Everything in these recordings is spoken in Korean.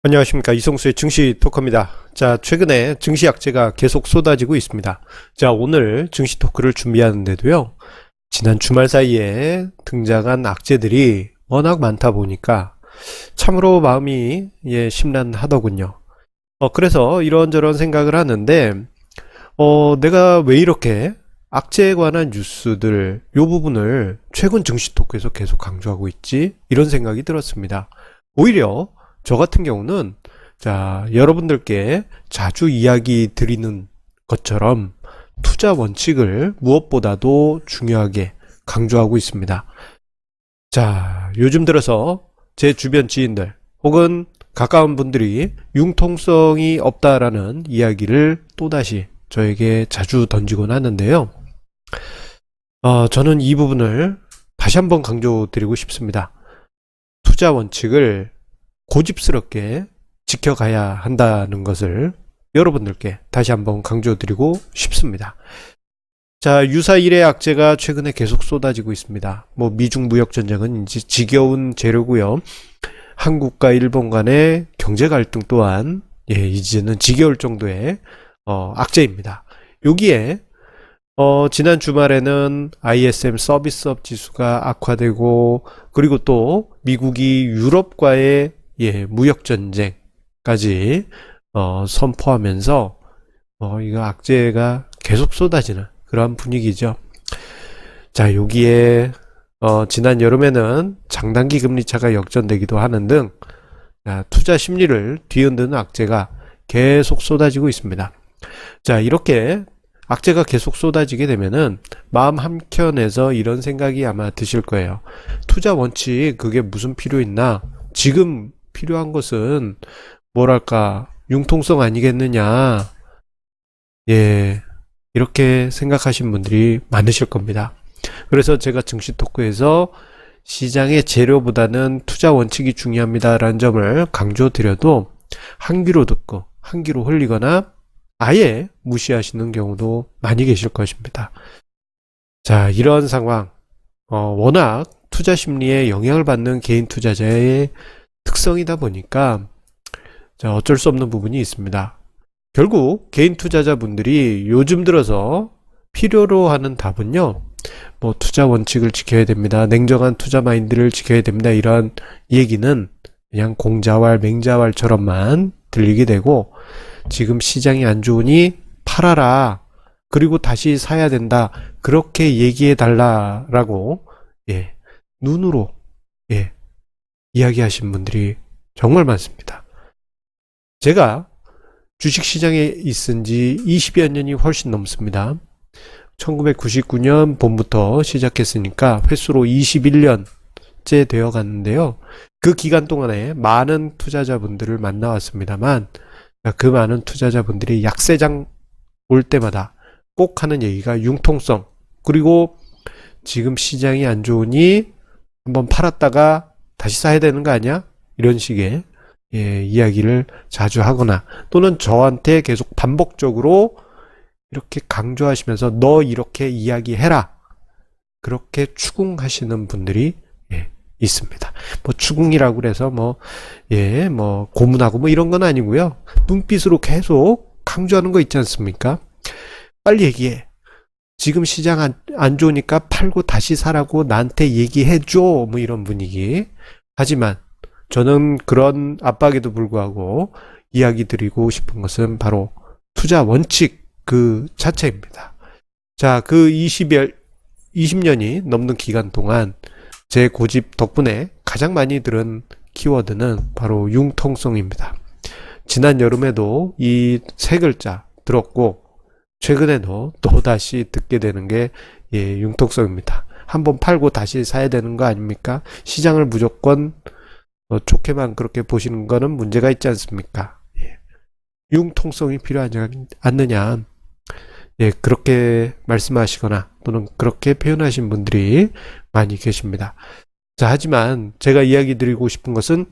안녕하십니까, 이성수의 증시 토크입니다. 자, 최근에 증시 악재가 계속 쏟아지고 있습니다. 자, 오늘 증시 토크를 준비하는데도요, 지난 주말 사이에 등장한 악재들이 워낙 많다 보니까 참으로 마음이 심란하더군요. 그래서 이런저런 생각을 하는데, 내가 왜 이렇게 악재에 관한 뉴스들 요 부분을 최근 증시 토크에서 계속 강조하고 있지? 이런 생각이 들었습니다. 오히려 저 같은 경우는, 자, 여러분들께 자주 이야기 드리는 것처럼 투자 원칙을 무엇보다도 중요하게 강조하고 있습니다. 자, 요즘 들어서 제 주변 지인들 혹은 가까운 분들이 융통성이 없다라는 이야기를 또다시 저에게 자주 던지곤 하는데요. 저는 이 부분을 다시 한번 강조드리고 싶습니다. 투자 원칙을 고집스럽게 지켜가야 한다는 것을 여러분들께 다시 한번 강조드리고 싶습니다. 자, 유사일의 악재가 최근에 계속 쏟아지고 있습니다. 미중 무역 전쟁은 이제 지겨운 재료고요. 한국과 일본 간의 경제 갈등 또한 이제는 지겨울 정도의 악재입니다. 여기에 지난 주말에는 ISM 서비스업 지수가 악화되고, 그리고 또 미국이 유럽과의 무역전쟁까지 선포하면서 이거 악재가 계속 쏟아지는 그러한 분위기죠. 자, 여기에 지난 여름에는 장단기 금리차가 역전되기도 하는 등 투자 심리를 뒤흔드는 악재가 계속 쏟아지고 있습니다. 자, 이렇게 악재가 계속 쏟아지게 되면은 마음 한켠에서 이런 생각이 아마 드실 거예요. 투자 원칙 그게 무슨 필요 있나? 지금 필요한 것은 뭐랄까 융통성 아니겠느냐, 이렇게 생각하신 분들이 많으실 겁니다. 그래서 제가 증시 토크에서 시장의 재료보다는 투자 원칙이 중요합니다 라는 점을 강조드려도 한 귀로 듣고 한 귀로 흘리거나 아예 무시하시는 경우도 많이 계실 것입니다. 자, 이런 상황, 워낙 투자 심리에 영향을 받는 개인 투자자의 특성이다 보니까 자, 어쩔 수 없는 부분이 있습니다. 결국 개인 투자자분들이 요즘 들어서 필요로 하는 답은요, 투자 원칙을 지켜야 됩니다, 냉정한 투자 마인드를 지켜야 됩니다, 이런 얘기는 그냥 공자왈 맹자왈처럼만 들리게 되고, 지금 시장이 안 좋으니 팔아라, 그리고 다시 사야 된다, 그렇게 얘기해 달라라고 눈으로 이야기하신 분들이 정말 많습니다. 제가 주식시장에 있은 지 20여 년이 훨씬 넘습니다. 1999년 봄부터 시작했으니까 횟수로 21년째 되어 갔는데요. 그 기간 동안에 많은 투자자분들을 만나왔습니다만, 그 많은 투자자분들이 약세장 올 때마다 꼭 하는 얘기가 융통성, 그리고 지금 시장이 안 좋으니 한번 팔았다가 다시 사야 되는 거 아니야? 이런 식의 이야기를 자주 하거나, 또는 저한테 계속 반복적으로 이렇게 강조하시면서 너 이렇게 이야기해라, 그렇게 추궁하시는 분들이 있습니다. 추궁이라고 그래서 고문하고 이런 건 아니고요. 눈빛으로 계속 강조하는 거 있지 않습니까? 빨리 얘기해. 지금 시장 안 좋으니까 팔고 다시 사라고 나한테 얘기해줘. 이런 분위기. 하지만 저는 그런 압박에도 불구하고 이야기 드리고 싶은 것은 바로 투자 원칙 그 자체입니다. 자, 그 20년이 넘는 기간 동안 제 고집 덕분에 가장 많이 들은 키워드는 바로 융통성입니다. 지난 여름에도 이 세 글자 들었고, 최근에도 또다시 듣게 되는 게 융통성입니다. 한번 팔고 다시 사야 되는 거 아닙니까? 시장을 무조건 좋게만 그렇게 보시는 거는 문제가 있지 않습니까? 융통성이 필요하지 않느냐, 그렇게 말씀하시거나 또는 그렇게 표현하신 분들이 많이 계십니다. 자, 하지만 제가 이야기 드리고 싶은 것은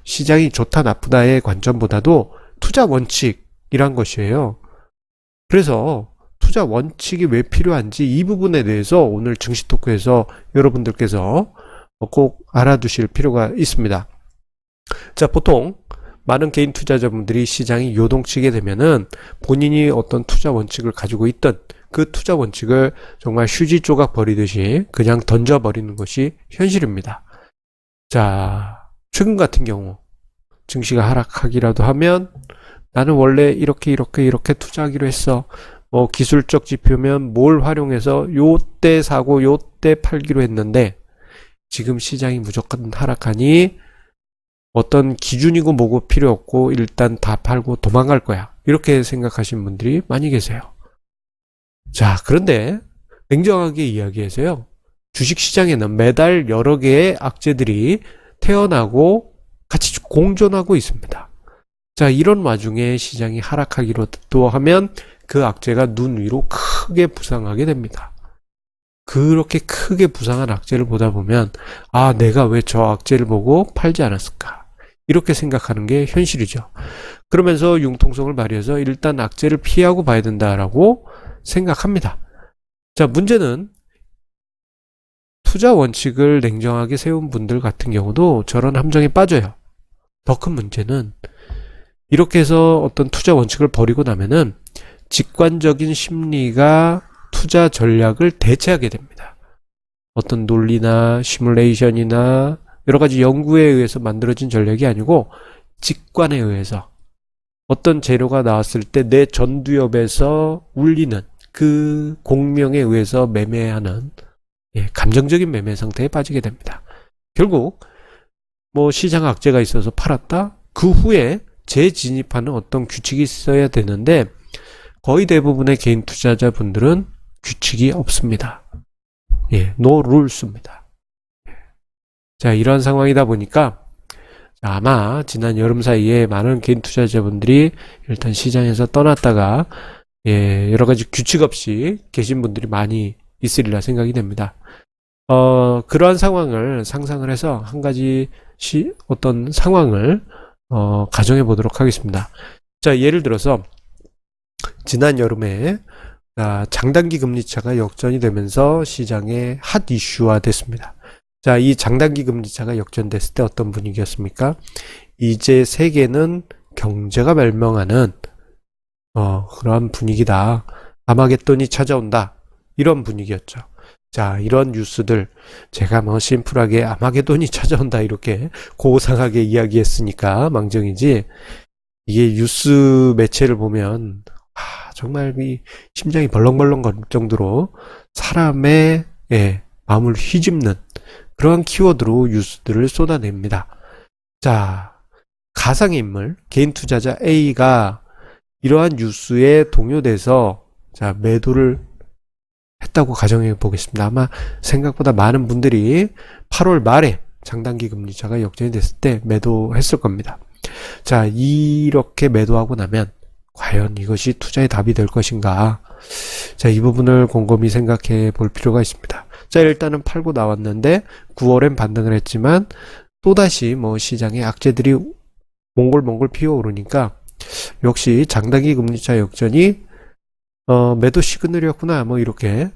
시장이 좋다 나쁘다의 관점보다도 투자 원칙이란 것이에요. 그래서 투자 원칙이 왜 필요한지 이 부분에 대해서 오늘 증시 토크에서 여러분들께서 꼭 알아두실 필요가 있습니다. 자, 보통 많은 개인 투자자분들이 시장이 요동치게 되면은 본인이 어떤 투자 원칙을 가지고 있던 그 투자 원칙을 정말 휴지 조각 버리듯이 그냥 던져버리는 것이 현실입니다. 자, 최근 같은 경우 증시가 하락하기라도 하면 나는 원래 이렇게 투자하기로 했어. 기술적 지표면 뭘 활용해서 요때 사고 요때 팔기로 했는데 지금 시장이 무조건 하락하니 어떤 기준이고 뭐고 필요 없고 일단 다 팔고 도망갈 거야. 이렇게 생각하시는 분들이 많이 계세요. 자, 그런데 냉정하게 이야기해서요. 주식시장에는 매달 여러 개의 악재들이 태어나고 같이 공존하고 있습니다. 자, 이런 와중에 시장이 하락하기로도 하면 그 악재가 눈 위로 크게 부상하게 됩니다. 그렇게 크게 부상한 악재를 보다 보면 아, 내가 왜 저 악재를 보고 팔지 않았을까? 이렇게 생각하는 게 현실이죠. 그러면서 융통성을 발휘해서 일단 악재를 피하고 봐야 된다라고 생각합니다. 자, 문제는 투자 원칙을 냉정하게 세운 분들 같은 경우도 저런 함정에 빠져요. 더 큰 문제는 이렇게 해서 어떤 투자 원칙을 버리고 나면은 직관적인 심리가 투자 전략을 대체하게 됩니다. 어떤 논리나 시뮬레이션이나 여러 가지 연구에 의해서 만들어진 전략이 아니고 직관에 의해서 어떤 재료가 나왔을 때 내 전두엽에서 울리는 그 공명에 의해서 매매하는 감정적인 매매 상태에 빠지게 됩니다. 결국 시장 악재가 있어서 팔았다? 그 후에 재진입하는 어떤 규칙이 있어야 되는데 거의 대부분의 개인 투자자분들은 규칙이 없습니다. no rules입니다. 자, 이런 상황이다 보니까 아마 지난 여름 사이에 많은 개인 투자자분들이 일단 시장에서 떠났다가 여러 가지 규칙 없이 계신 분들이 많이 있으리라 생각이 됩니다. 그러한 상황을 상상을 해서 한 가지 어떤 상황을 가정해 보도록 하겠습니다. 자, 예를 들어서 지난 여름에 장단기 금리차가 역전이 되면서 시장의 핫 이슈화 됐습니다. 자, 이 장단기 금리차가 역전됐을 때 어떤 분위기였습니까? 이제 세계는 경제가 멸망하는 그러한 분위기다. 아마겟돈이 찾아온다. 이런 분위기였죠. 자, 이런 뉴스들 제가 심플하게 아마겟돈이 찾아온다 이렇게 고상하게 이야기했으니까 망정이지, 이게 뉴스 매체를 보면 정말 심장이 벌렁벌렁 거릴 정도로 사람의 마음을 휘집는 그러한 키워드로 뉴스들을 쏟아냅니다. 자, 가상의 인물 개인 투자자 A가 이러한 뉴스에 동요돼서 자, 매도를 했다고 가정해 보겠습니다. 아마 생각보다 많은 분들이 8월 말에 장단기 금리차가 역전이 됐을 때 매도했을 겁니다. 자, 이렇게 매도하고 나면 과연 이것이 투자의 답이 될 것인가? 자, 이 부분을 곰곰이 생각해 볼 필요가 있습니다. 자, 일단은 팔고 나왔는데 9월엔 반등을 했지만 또다시 시장의 악재들이 몽골몽골 피어오르니까 역시 장단기 금리차 역전이 매도 시그널이었구나 이렇게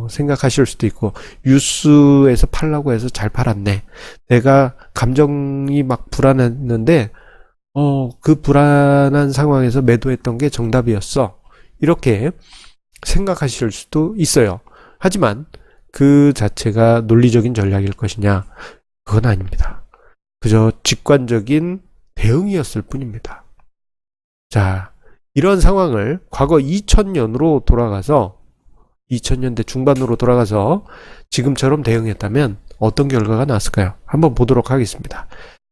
생각하실 수도 있고, 뉴스에서 팔라고 해서 잘 팔았네, 내가 감정이 막 불안했는데 그 불안한 상황에서 매도했던 게 정답이었어, 이렇게 생각하실 수도 있어요. 하지만 그 자체가 논리적인 전략일 것이냐? 그건 아닙니다. 그저 직관적인 대응이었을 뿐입니다. 자, 이런 상황을 과거 2000년으로 돌아가서 2000년대 중반으로 돌아가서 지금처럼 대응했다면 어떤 결과가 나왔을까요? 한번 보도록 하겠습니다.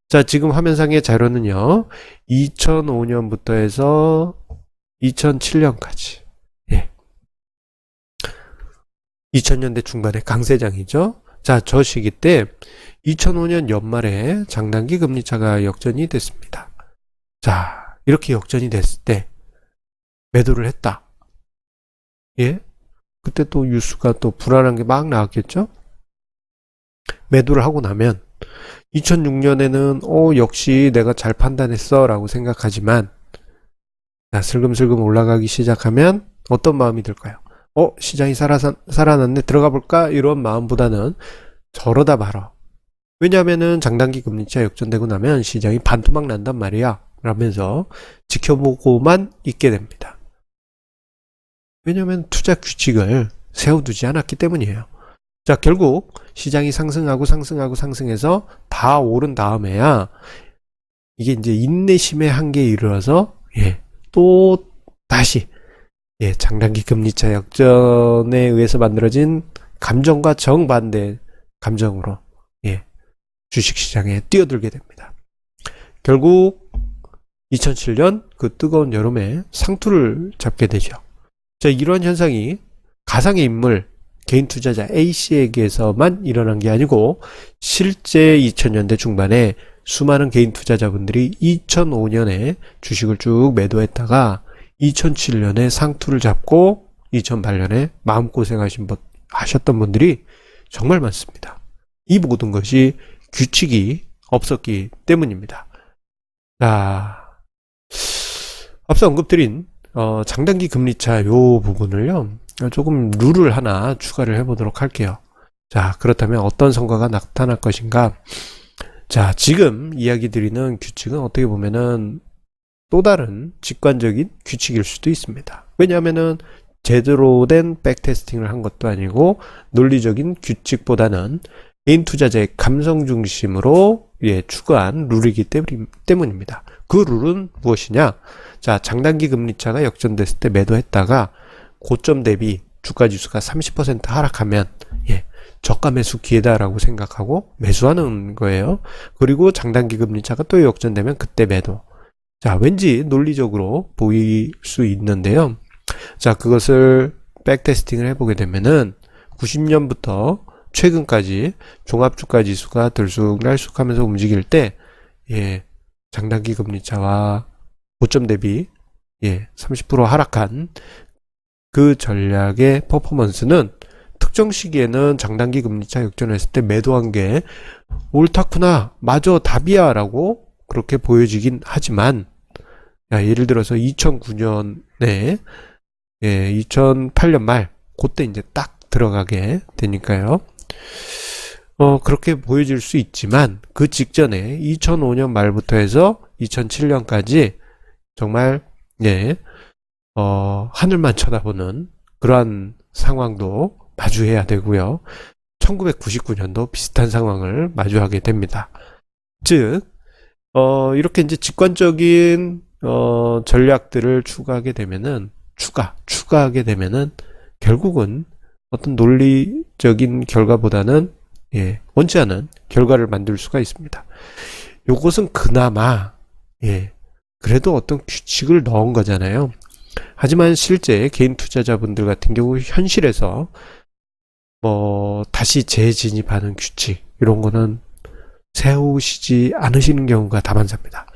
자, 지금 화면상의 자료는요, 2005년부터 해서 2007년까지 2000년대 중반의 강세장이죠. 자, 저 시기 때 2005년 연말에 장단기 금리차가 역전이 됐습니다. 자, 이렇게 역전이 됐을 때 매도를 했다. 그때 또 뉴스가 또 불안한 게 막 나왔겠죠? 매도를 하고 나면 2006년에는 역시 내가 잘 판단했어 라고 생각하지만, 자, 슬금슬금 올라가기 시작하면 어떤 마음이 들까요? 시장이 살아났네, 들어가 볼까? 이런 마음보다는 저러다 말어. 왜냐하면은 장단기 금리차 역전되고 나면 시장이 반토막 난단 말이야 라면서 지켜보고만 있게 됩니다. 왜냐하면 투자 규칙을 세워두지 않았기 때문이에요. 자, 결국 시장이 상승해서 다 오른 다음에야 이게 이제 인내심의 한계에 이르러서 또 다시 장단기 금리차 역전에 의해서 만들어진 감정과 정반대 감정으로 주식시장에 뛰어들게 됩니다. 결국 2007년 그 뜨거운 여름에 상투를 잡게 되죠. 자, 이러한 현상이 가상의 인물, 개인 투자자 A씨에게서만 일어난 게 아니고 실제 2000년대 중반에 수많은 개인 투자자분들이 2005년에 주식을 쭉 매도했다가 2007년에 상투를 잡고 2008년에 마음고생하셨던 분들이 정말 많습니다. 이 모든 것이 규칙이 없었기 때문입니다. 자, 앞서 언급드린 장단기 금리차 요 부분을요, 조금 룰을 하나 추가를 해보도록 할게요. 자, 그렇다면 어떤 성과가 나타날 것인가? 자, 지금 이야기 드리는 규칙은 어떻게 보면은 또 다른 직관적인 규칙일 수도 있습니다. 왜냐하면은 제대로 된 백테스팅을 한 것도 아니고 논리적인 규칙보다는 개인 투자자의 감성 중심으로 추가한 룰이기 때문입니다. 그 룰은 무엇이냐? 자, 장단기 금리차가 역전됐을 때 매도했다가 고점 대비 주가지수가 30% 하락하면 저가 매수 기회다라고 생각하고 매수하는 거예요. 그리고 장단기 금리차가 또 역전되면 그때 매도. 자, 왠지 논리적으로 보일 수 있는데요. 자, 그것을 백테스팅을 해보게 되면은 90년부터 최근까지 종합주가지수가 들쑥날쑥 하면서 움직일 때 장단기 금리차와 고점 대비 30% 하락한 그 전략의 퍼포먼스는 특정 시기에는 장단기 금리차 역전했을 때 매도한 게 옳다구나, 맞아, 답이야 라고 그렇게 보여지긴 하지만, 예를 들어서 2009년에 2008년 말 그때 이제 딱 들어가게 되니까요. 그렇게 보여질 수 있지만 그 직전에 2005년 말부터 해서 2007년까지 정말 하늘만 쳐다보는 그러한 상황도 마주해야 되고요. 1999년도 비슷한 상황을 마주하게 됩니다. 즉 이렇게 이제 직관적인 전략들을 추가하게 되면은 추가하게 되면은 결국은 어떤 논리적인 결과보다는 원치 않은 결과를 만들 수가 있습니다. 요것은 그나마 그래도 어떤 규칙을 넣은 거잖아요. 하지만 실제 개인 투자자분들 같은 경우 현실에서 다시 재진입하는 규칙 이런 거는 세우시지 않으시는 경우가 다반사입니다.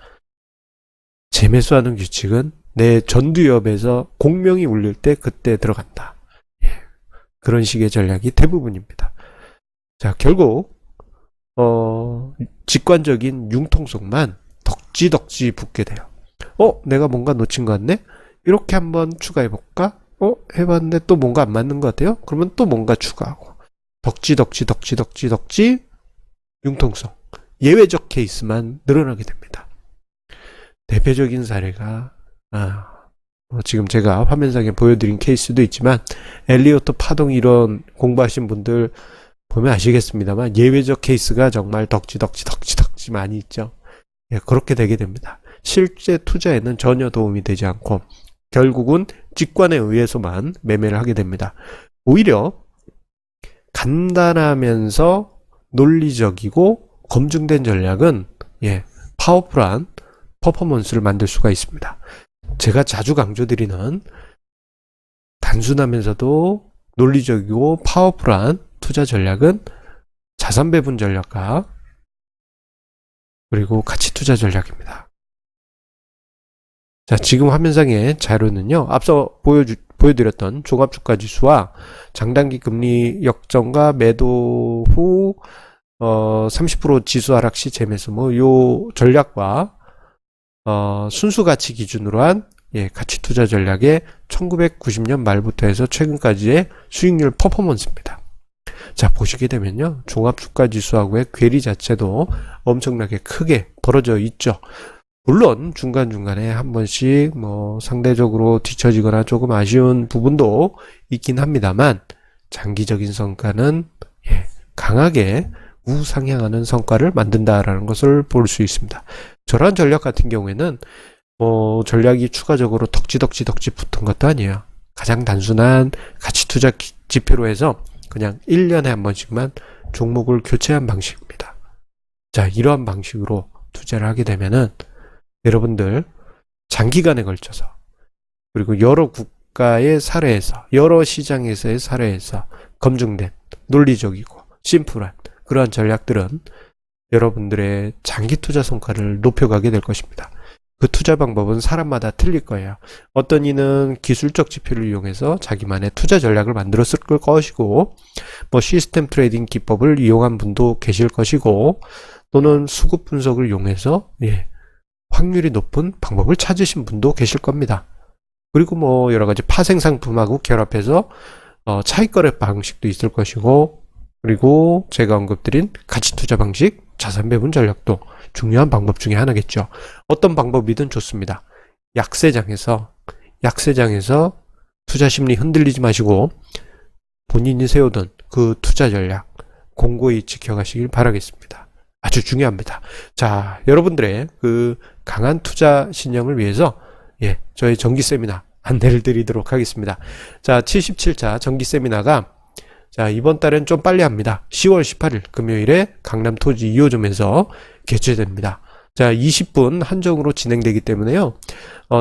재매수하는 규칙은 내 전두엽에서 공명이 울릴 때 그때 들어간다. 그런 식의 전략이 대부분입니다. 자, 결국 직관적인 융통성만 덕지덕지 붙게 돼요. 내가 뭔가 놓친 것 같네? 이렇게 한번 추가해볼까? 해봤는데 또 뭔가 안 맞는 것 같아요? 그러면 또 뭔가 추가하고 덕지 융통성, 예외적 케이스만 늘어나게 됩니다. 대표적인 사례가 지금 제가 화면상에 보여드린 케이스도 있지만 엘리어트 파동 이론 공부하신 분들 보면 아시겠습니다만 예외적 케이스가 정말 덕지 많이 있죠. 그렇게 되게 됩니다. 실제 투자에는 전혀 도움이 되지 않고 결국은 직관에 의해서만 매매를 하게 됩니다. 오히려 간단하면서 논리적이고 검증된 전략은 파워풀한 퍼포먼스를 만들 수가 있습니다. 제가 자주 강조드리는 단순하면서도 논리적이고 파워풀한 투자 전략은 자산 배분 전략과 그리고 가치 투자 전략입니다. 자, 지금 화면상의 자료는요, 앞서 보여드렸던 종합주가지수와 장단기 금리 역전과 매도 후 30% 지수 하락 시 재매수 요 전략과 순수 가치 기준으로 한 가치 투자 전략의 1990년 말부터 해서 최근까지의 수익률 퍼포먼스입니다. 자, 보시게 되면요, 종합주가지수하고의 괴리 자체도 엄청나게 크게 벌어져 있죠. 물론 중간중간에 한 번씩 뭐 상대적으로 뒤처지거나 조금 아쉬운 부분도 있긴 합니다만 장기적인 성과는 강하게 우상향하는 성과를 만든다라는 것을 볼 수 있습니다. 저런 전략 같은 경우에는 뭐 전략이 추가적으로 덕지 붙은 것도 아니에요. 가장 단순한 가치 투자 지표로 해서 그냥 1년에 한 번씩만 종목을 교체한 방식입니다. 자, 이러한 방식으로 투자를 하게 되면은 여러분들 장기간에 걸쳐서 그리고 여러 국가의 사례에서 여러 시장에서의 사례에서 검증된 논리적이고 심플한 그러한 전략들은 여러분들의 장기 투자 성과를 높여가게 될 것입니다. 그 투자 방법은 사람마다 틀릴 거예요. 어떤 이는 기술적 지표를 이용해서 자기만의 투자 전략을 만들었을 것이고 뭐 시스템 트레이딩 기법을 이용한 분도 계실 것이고 또는 수급 분석을 이용해서 확률이 높은 방법을 찾으신 분도 계실 겁니다. 그리고 뭐 여러 가지 파생 상품하고 결합해서 차익거래 방식도 있을 것이고 그리고 제가 언급드린 가치 투자 방식, 자산 배분 전략도 중요한 방법 중에 하나겠죠. 어떤 방법이든 좋습니다. 약세장에서 투자 심리 흔들리지 마시고 본인이 세우던 그 투자 전략 공고히 지켜가시길 바라겠습니다. 아주 중요합니다. 자, 여러분들의 그 강한 투자 신념을 위해서 저희 정기 세미나 안내를 드리도록 하겠습니다. 자, 77차 정기 세미나가 자, 이번 달엔 좀 빨리 합니다. 10월 18일 금요일에 강남 토지 2호점에서 개최됩니다. 자, 20분 한정으로 진행되기 때문에요.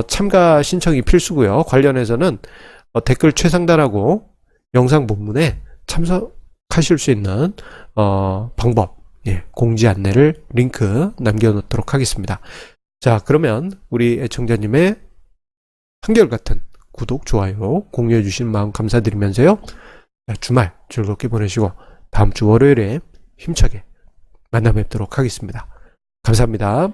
참가 신청이 필수고요. 관련해서는 댓글 최상단하고 영상 본문에 참석하실 수 있는 방법, 공지 안내를 링크 남겨놓도록 하겠습니다. 자, 그러면 우리 애청자님의 한결같은 구독, 좋아요, 공유해 주신 마음 감사드리면서요. 주말 즐겁게 보내시고 다음 주 월요일에 힘차게 만나 뵙도록 하겠습니다. 감사합니다.